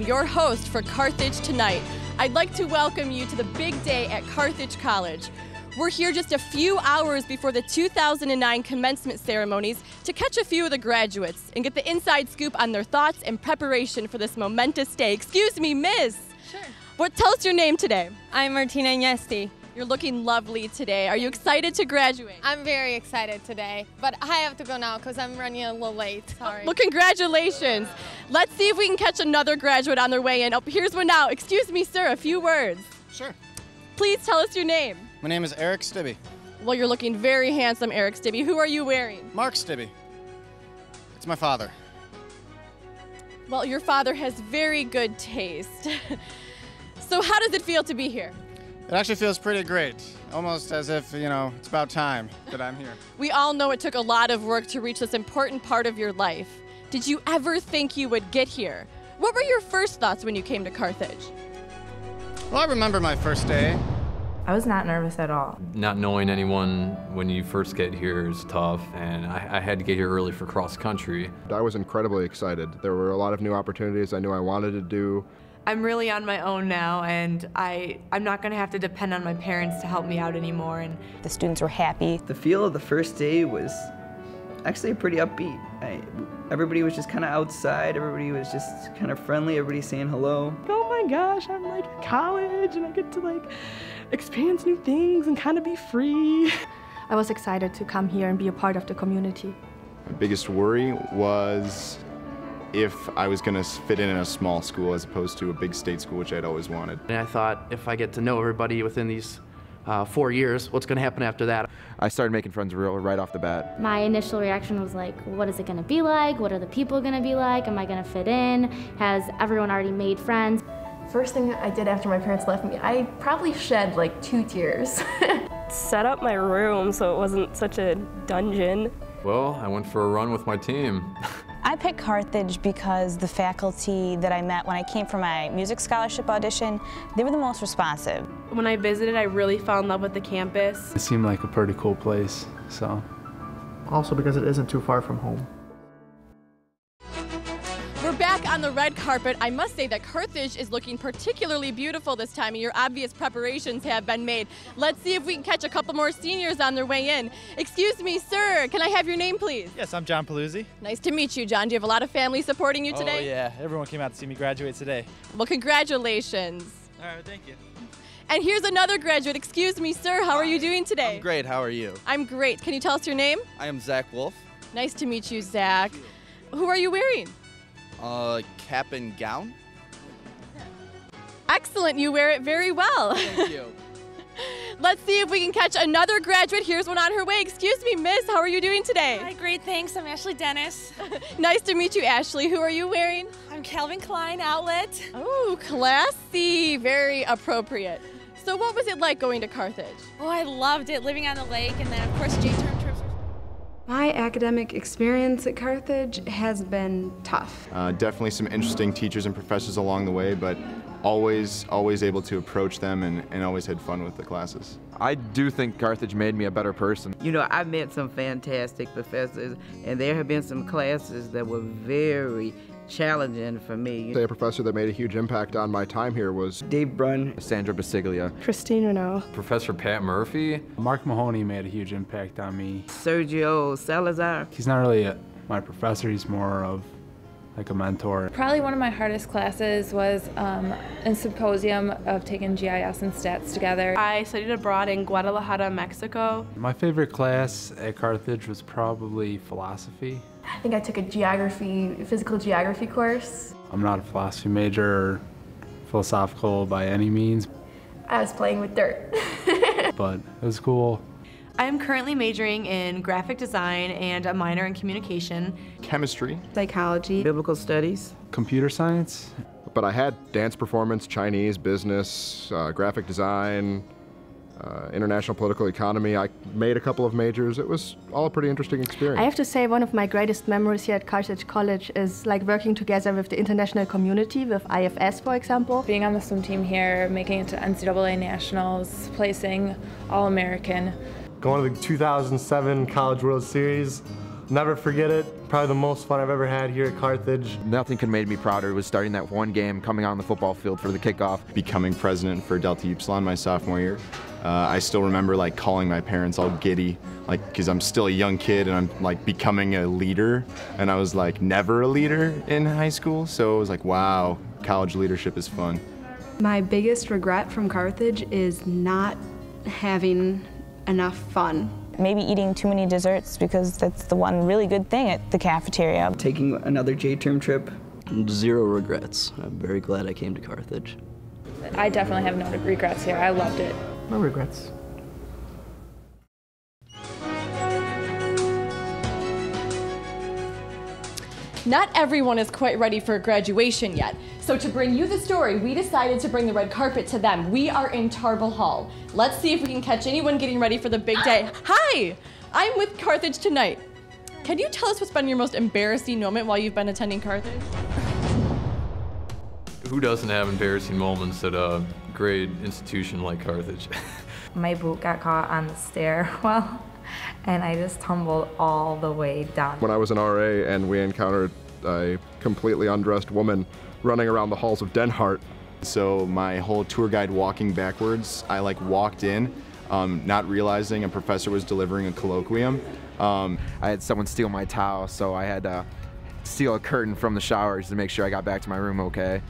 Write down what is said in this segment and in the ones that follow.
Your host for Carthage Tonight. I'd like to welcome you to the big day at Carthage College. We're here just a few hours before the 2009 commencement ceremonies to catch a few of the graduates and get the inside scoop on their thoughts and preparation for this momentous day. Excuse me, miss. Sure. Tell us your name today. I'm Martina Iniesti. You're looking lovely today. Are you excited to graduate? I'm very excited today, but I have to go now because I'm running a little late. Sorry. Well, congratulations. Let's see if we can catch another graduate on their way in. Oh, here's one now. Excuse me, sir, a few words. Sure. Please tell us your name. My name is Eric Stibbe. Well, you're looking very handsome, Eric Stibbe. Who are you wearing? Mark Stibbe. It's my father. Well, your father has very good taste. So how does it feel to be here? It actually feels pretty great. Almost as if, it's about time that I'm here. We all know it took a lot of work to reach this important part of your life. Did you ever think you would get here? What were your first thoughts when you came to Carthage? Well, I remember my first day. I was not nervous at all. Not knowing anyone when you first get here is tough, and I had to get here early for cross country. I was incredibly excited. There were a lot of new opportunities I knew I wanted to do. I'm really on my own now, and I'm not going to have to depend on my parents to help me out anymore. And the students were happy. The feel of the first day was actually pretty upbeat. Everybody was just kind of outside. Everybody was just kind of friendly. Everybody saying hello. Oh my gosh, I'm like at college, and I get to experience new things and kind of be free. I was excited to come here and be a part of the community. My biggest worry was if I was going to fit in a small school as opposed to a big state school, which I'd always wanted. And I thought, if I get to know everybody within these 4 years, what's going to happen after that? I started making friends right off the bat. My initial reaction was like, what is it going to be like? What are the people going to be like? Am I going to fit in? Has everyone already made friends? First thing I did after my parents left me, I probably shed like 2 tears. Set up my room so it wasn't such a dungeon. Well, I went for a run with my team. I picked Carthage because the faculty that I met when I came for my music scholarship audition, they were the most responsive. When I visited, I really fell in love with the campus. It seemed like a pretty cool place, so. Also because it isn't too far from home. We're back on the red carpet. I must say that Carthage is looking particularly beautiful this time, and your obvious preparations have been made. Let's see if we can catch a couple more seniors on their way in. Excuse me, sir, can I have your name, please? Yes, I'm John Paluzzi. Nice to meet you, John. Do you have a lot of family supporting you today? Oh, yeah. Everyone came out to see me graduate today. Well, congratulations. All right, thank you. And here's another graduate. Excuse me, sir, how are you doing today? I'm great. How are you? I'm great. Can you tell us your name? I am Zach Wolf. Nice to meet you, Zach. Who are you wearing? Cap and gown. Excellent, you wear it very well. Thank you. Let's see if we can catch another graduate. Here's one on her way. Excuse me, miss, how are you doing today? Hi, great, thanks. I'm Ashley Dennis. Nice to meet you, Ashley. Who are you wearing? I'm Calvin Klein Outlet. Oh, classy, very appropriate. So what was it like going to Carthage? Oh, I loved it, living on the lake, and then of course J-term trips. My academic experience at Carthage has been tough. Definitely some interesting teachers and professors along the way, but always able to approach them and always had fun with the classes. I do think Carthage made me a better person. I met some fantastic professors, and there have been some classes that were very challenging for me. A professor that made a huge impact on my time here was Dave Brunn, Sandra Basiglia, Christine Renaud, Professor Pat Murphy. Mark Mahoney made a huge impact on me. Sergio Salazar. He's not really my professor, he's more of like a mentor. Probably one of my hardest classes was a symposium of taking GIS and stats together. I studied abroad in Guadalajara, Mexico. My favorite class at Carthage was probably philosophy. I think I took a physical geography course. I'm not a philosophy major or philosophical by any means. I was playing with dirt. But it was cool. I am currently majoring in graphic design and a minor in communication. Chemistry. Psychology. Biblical studies. Computer science. But I had dance performance, Chinese, business, graphic design, international political economy. I made a couple of majors. It was all a pretty interesting experience. I have to say one of my greatest memories here at Carthage College is like working together with the international community, with IFS, for example. Being on the swim team here, making it to NCAA Nationals, placing All-American. Going to the 2007 College World Series, never forget it. Probably the most fun I've ever had here at Carthage. Nothing could have made me prouder was starting that one game, coming on the football field for the kickoff. Becoming president for Delta Upsilon my sophomore year. I still remember like calling my parents all giddy, like because I'm still a young kid and I'm like becoming a leader, and I was like never a leader in high school, so it was like, wow, college leadership is fun. My biggest regret from Carthage is not having enough fun. Maybe eating too many desserts, because that's the one really good thing at the cafeteria. Taking another J-term trip. Zero regrets. I'm very glad I came to Carthage. I definitely have no regrets here. I loved it. No regrets. Not everyone is quite ready for graduation yet. So to bring you the story, we decided to bring the red carpet to them. We are in Tarble Hall. Let's see if we can catch anyone getting ready for the big day. Hi, I'm with Carthage Tonight. Can you tell us what's been your most embarrassing moment while you've been attending Carthage? Who doesn't have embarrassing moments at a great institution like Carthage? My boot got caught on the stairwell, and I just tumbled all the way down. When I was an RA and we encountered a completely undressed woman running around the halls of Den Hart. So my whole tour guide walking backwards, I like walked in, not realizing a professor was delivering a colloquium. I had someone steal my towel, so I had to steal a curtain from the showers to make sure I got back to my room okay.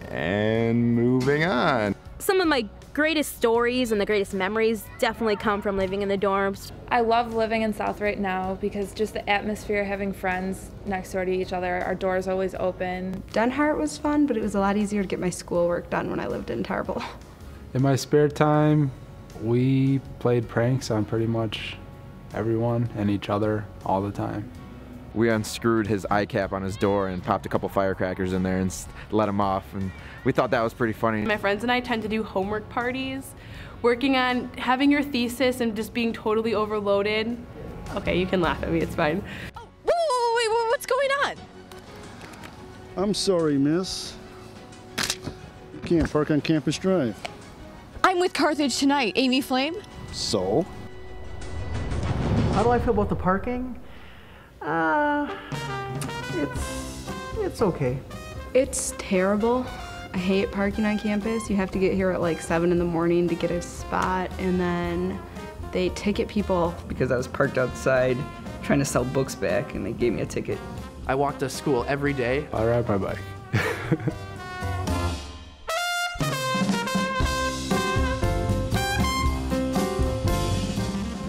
And moving on. Some of my greatest stories and the greatest memories definitely come from living in the dorms. I love living in South right now because just the atmosphere, having friends next door to each other, our doors always open. Den Hart was fun, but it was a lot easier to get my schoolwork done when I lived in Tarble. In my spare time, we played pranks on pretty much everyone and each other all the time. We unscrewed his eye cap on his door and popped a couple firecrackers in there and let him off, and we thought that was pretty funny. My friends and I tend to do homework parties, working on having your thesis and just being totally overloaded. Okay, you can laugh at me, it's fine. Oh, whoa, what's going on? I'm sorry, miss. You can't park on Campus Drive. I'm with Carthage Tonight. Amy Flame? So? How do I feel about the parking? It's okay. It's terrible. I hate parking on campus. You have to get here at like 7 in the morning to get a spot, and then they ticket people. Because I was parked outside trying to sell books back, and they gave me a ticket. I walk to school every day. I ride my bike.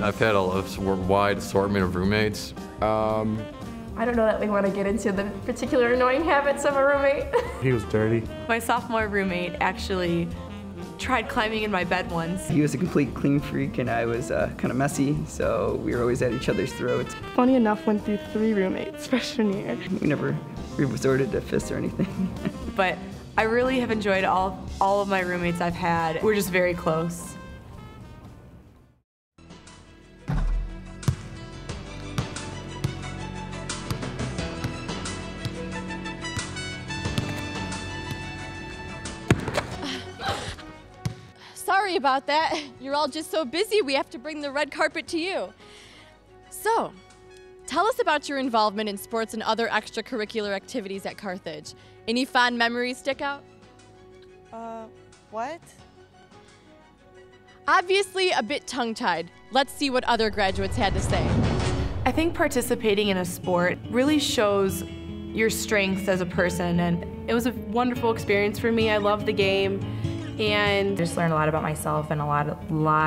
I've had a wide assortment of roommates. I don't know that we want to get into the particular annoying habits of a roommate. He was dirty. My sophomore roommate actually tried climbing in my bed once. He was a complete clean freak, and I was kind of messy, so we were always at each other's throats. Funny enough, went through 3 roommates freshman year. We never resorted to fists or anything. But I really have enjoyed all of my roommates I've had. We're just very close. Sorry about that. You're all just so busy, we have to bring the red carpet to you. So, tell us about your involvement in sports and other extracurricular activities at Carthage. Any fond memories stick out? What? Obviously a bit tongue-tied. Let's see what other graduates had to say. I think participating in a sport really shows your strengths as a person, and it was a wonderful experience for me. I love the game. And just learned a lot about myself and a lot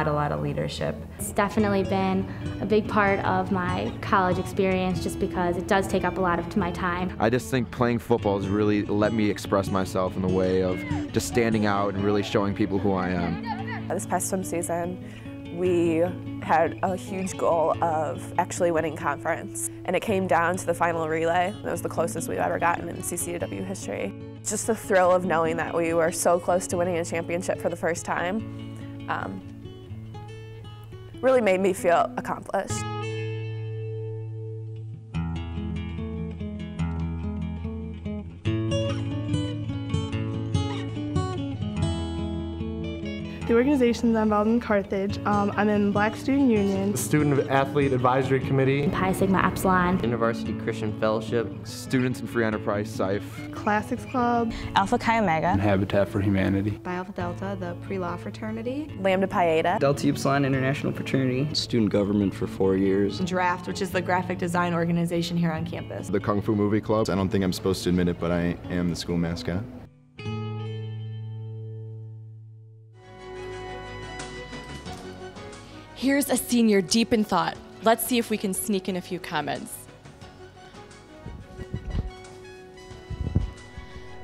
of leadership. It's definitely been a big part of my college experience just because it does take up a lot of my time. I just think playing football has really let me express myself in the way of just standing out and really showing people who I am. This past swim season, we had a huge goal of actually winning conference, and it came down to the final relay. It was the closest we've ever gotten in CCW history. Just the thrill of knowing that we were so close to winning a championship for the first time. really made me feel accomplished. The organizations I'm involved in Carthage, I'm in Black Student Union. Student Athlete Advisory Committee. Pi Sigma Epsilon. University Christian Fellowship. Students in Free Enterprise, SIFE. Classics Club. Alpha Chi Omega. And Habitat for Humanity. Pi Alpha Delta, the pre-law fraternity. Lambda Pi Eta. Delta Upsilon International Fraternity. Student government for 4 years. Draft, which is the graphic design organization here on campus. The Kung Fu Movie Club. I don't think I'm supposed to admit it, but I am the school mascot. Here's a senior deep in thought. Let's see if we can sneak in a few comments.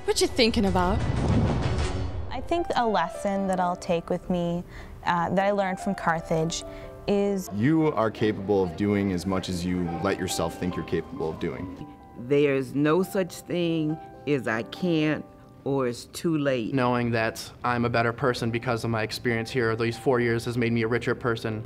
What you thinking about? I think a lesson that I'll take with me that I learned from Carthage is you are capable of doing as much as you let yourself think you're capable of doing. There's no such thing as I can't or it's too late. Knowing that I'm a better person because of my experience here, these 4 years has made me a richer person.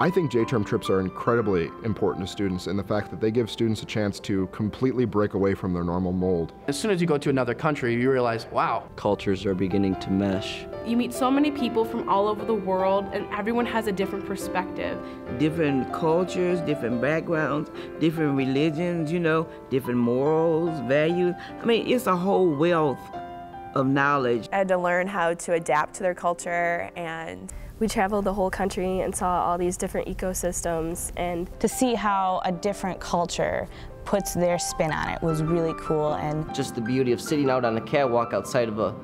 I think J-term trips are incredibly important to students in the fact that they give students a chance to completely break away from their normal mold. As soon as you go to another country, you realize, wow. Cultures are beginning to mesh. You meet so many people from all over the world, and everyone has a different perspective. Different cultures, different backgrounds, different religions, you know, different morals, values. I mean, it's a whole wealth of knowledge. I had to learn how to adapt to their culture, and we traveled the whole country and saw all these different ecosystems, and to see how a different culture puts their spin on it was really cool. And just the beauty of sitting out on a catwalk outside of a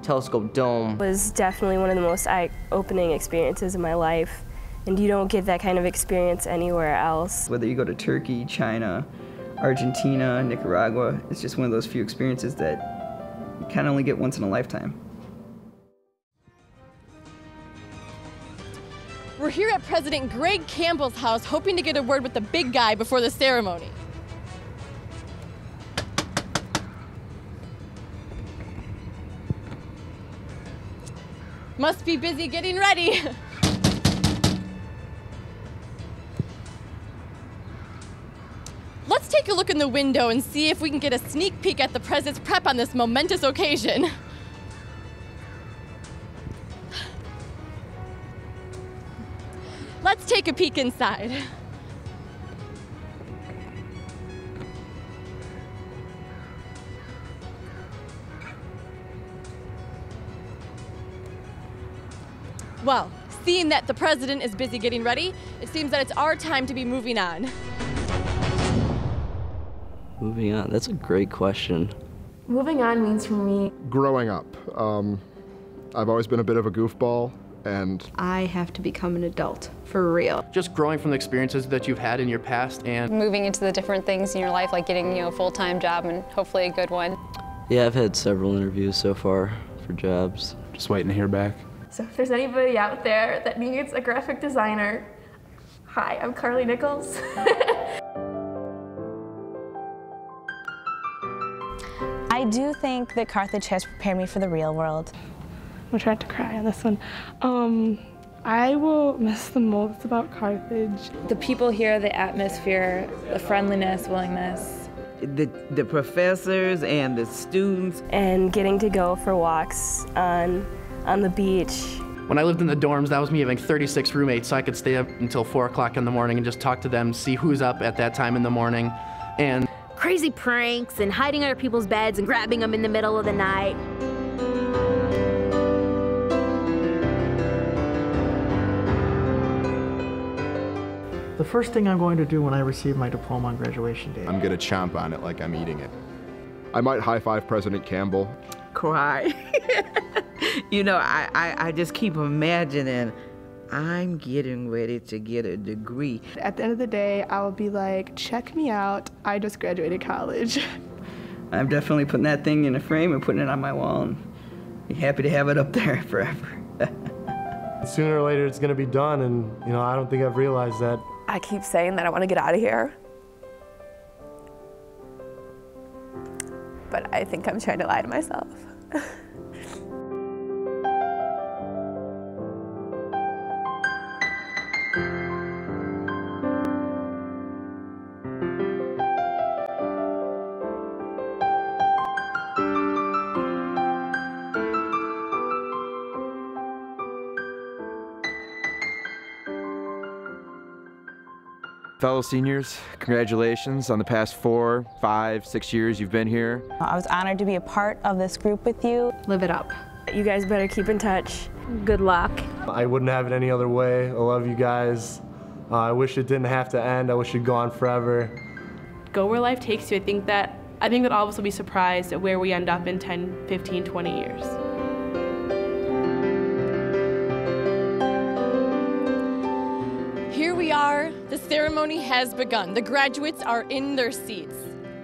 telescope dome was definitely one of the most eye-opening experiences in my life, and you don't get that kind of experience anywhere else. Whether you go to Turkey, China, Argentina, Nicaragua, it's just one of those few experiences that you kind of only get once in a lifetime. We're here at President Greg Campbell's house hoping to get a word with the big guy before the ceremony. Must be busy getting ready. Let's take a look in the window and see if we can get a sneak peek at the president's prep on this momentous occasion. Let's take a peek inside. Well, seeing that the president is busy getting ready, it seems that it's our time to be moving on. Moving on, that's a great question. Moving on means for me, growing up. I've always been a bit of a goofball, and I have to become an adult, for real. Just growing from the experiences that you've had in your past and moving into the different things in your life, like getting, a full-time job and hopefully a good one. Yeah, I've had several interviews so far for jobs. Just waiting to hear back. So if there's anybody out there that needs a graphic designer, hi, I'm Carly Nichols. I do think that Carthage has prepared me for the real world. I'm trying to cry on this one. I will miss the most about Carthage. The people here, the atmosphere, the friendliness, willingness. The professors and the students. And getting to go for walks on the beach. When I lived in the dorms, that was me having 36 roommates, so I could stay up until 4 o'clock in the morning and just talk to them, see who's up at that time in the morning. And crazy pranks and hiding under people's beds and grabbing them in the middle of the night. The first thing I'm going to do when I receive my diploma on graduation day. I'm gonna chomp on it like I'm eating it. I might high-five President Campbell. Cry. I just keep imagining I'm getting ready to get a degree. At the end of the day, I will be like, check me out, I just graduated college. I'm definitely putting that thing in a frame and putting it on my wall and be happy to have it up there forever. Sooner or later it's gonna be done, and I don't think I've realized that. I keep saying that I want to get out of here, but I think I'm trying to lie to myself. Fellow seniors, congratulations on the past 4, 5, 6 years you've been here. I was honored to be a part of this group with you. Live it up. You guys better keep in touch. Good luck. I wouldn't have it any other way. I love you guys. I wish it didn't have to end. I wish it'd go on forever. Go where life takes you. I think that all of us will be surprised at where we end up in 10, 15, 20 years. Here we are. The ceremony has begun. The graduates are in their seats.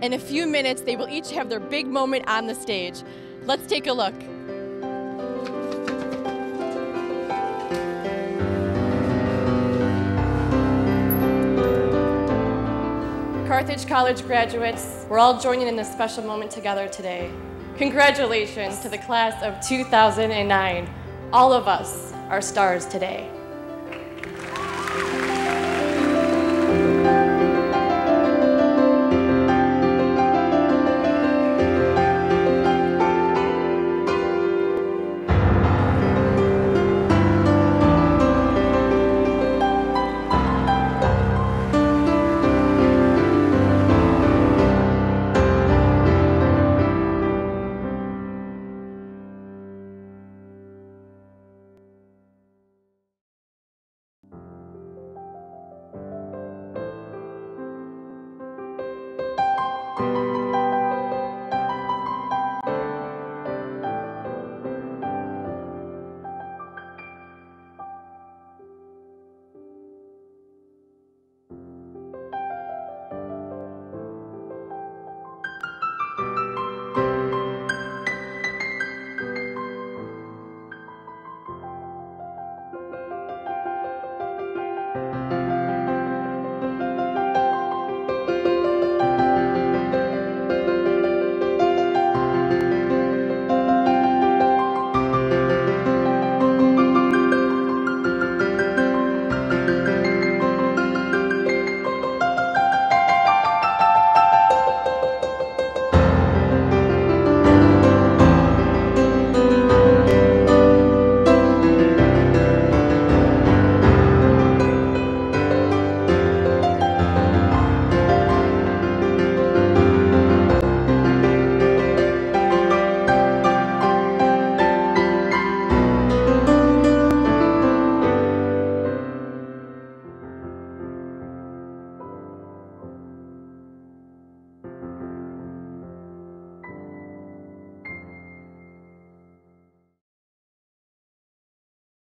In a few minutes, they will each have their big moment on the stage. Let's take a look. Carthage College graduates, we're all joining in this special moment together today. Congratulations to the class of 2009. All of us are stars today.